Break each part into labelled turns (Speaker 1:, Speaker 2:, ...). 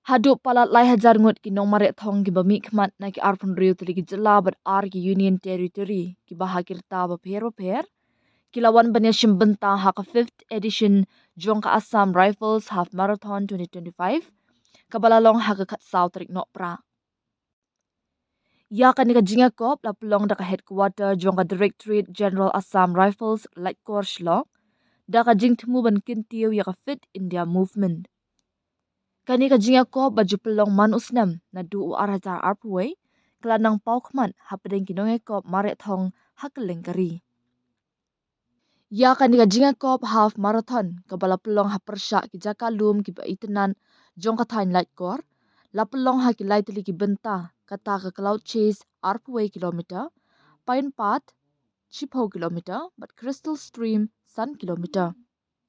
Speaker 1: Haduk palat lai hajar ngut ki nong marek thong ki bami khmat na ki arpun riu tuli ki jylla bat ar ki union territory ki bahakir ta bapher ki lawan Iashim bynta ha ka 5th edition jong ka Assam Rifles Half Marathon 2025 ka balalong ha ka khat saw trik nok pra. Ya ka ni ka jinga kop la pelong da ka headquarter jong ka Directorate General Assam Rifles like kor shlok da ka jing thmu ban kin tiu ya ka Fit India Movement. Kani ka jinga ko baju pelong man usnam na du u arhajar arpuwe kelanang pau khman hapdeng kinonge ko mare thong hakeleng kari. Ya kani ka jinga ko half marathon ka bala pelong ha persha ki jaka lum ki ba itenan jong ka thain light kor la pelong ha ki light ki bynta kata ka cloud chase arpuwe kilometer pine path chipo kilometer but crystal stream sun kilometer.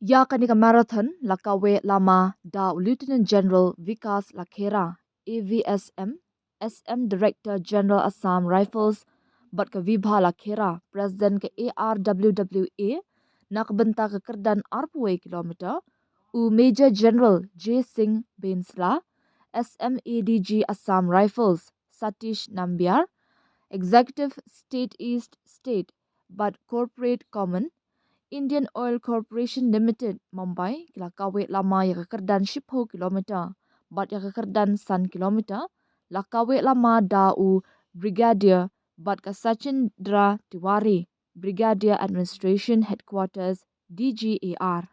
Speaker 1: Ya kanika marathon lakawe lama da Lieutenant General Vikas Lakhera AVSM SM Director General Assam Rifles bat ka Vibha Lakhera President ke ARWWA nak benta ke kerdan arpuwe kilometer u Major General J Singh Bensla SMADG Assam Rifles Satish Nambiar Executive State East State but Corporate Common Indian Oil Corporation Limited Mumbai kila kawe lama ya kekerdan 10 kilometer bat ya kekerdan san kilometer la kawe lama dau Brigadier bat ka Sachindra Tiwari Brigadier Administration Headquarters DGAR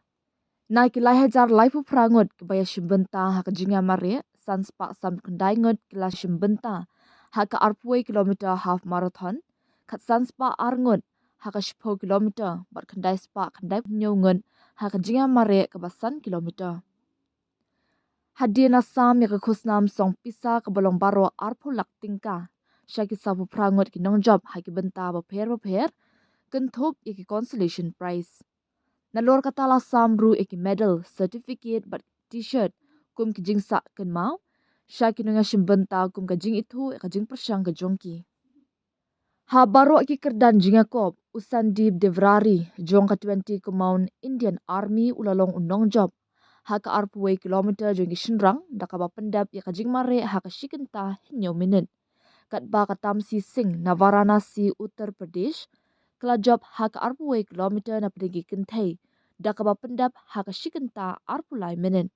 Speaker 1: na kila hajar laifu prangut kebaya shimbenta ha kejinga mare san spa sam kendai ngut kila shimbenta ha ka arpuwe kilometer half marathon kat san spa arngut haka 10 kilometer bat kendai spa kendai nyongun haka jinga mare ke basan kilometer. Hadin Assam ya ke khusnam song pisa ke balong baro arpo lak tingka syaki sabu prangut ki nongjob haki benta bapher kentup iki consolation prize. Nalor kata la samru iki medal certificate bat t-shirt kum ki jingsa ken mau syaki nonga shimbenta kum ka jing itu ka jing persang ke jongki. Ha baro ki kerdan jinga kop Usandip Devrari jong ka 20 kumaun Indian Army ulalong unong job ha ka arpuwe kilometer jong ki shinrang da ka bapendap ya ka jingmare ha ka shikenta hinyo minute kat ba ka Tamsi Singh na Varanasi Uttar Pradesh kala job ha ka arpuwe kilometer na pedegi kentai da ka bapendap ha ka shikenta arpulai minute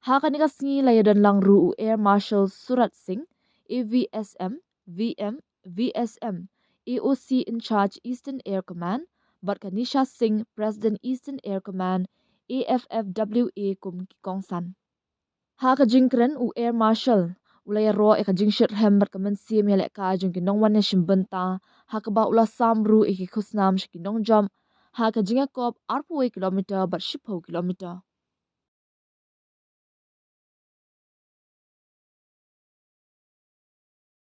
Speaker 1: ha ka nika singi layadan langru u Air Marshal Surat Singh AVSM VM VSM AOC in charge Eastern Air Command but Kanisha Singh President Eastern Air Command AFFWA kum ki kongsan ha ka jingkren u Air Marshal ulaya ro e ka jingshit hem bat ka mensi melek ka jong ki nongwan ya shimbenta ha ka ba ula samru e ki khusnam shiki nongjam ha ka jinga kop arpuwe kilometer bat 10 kilometer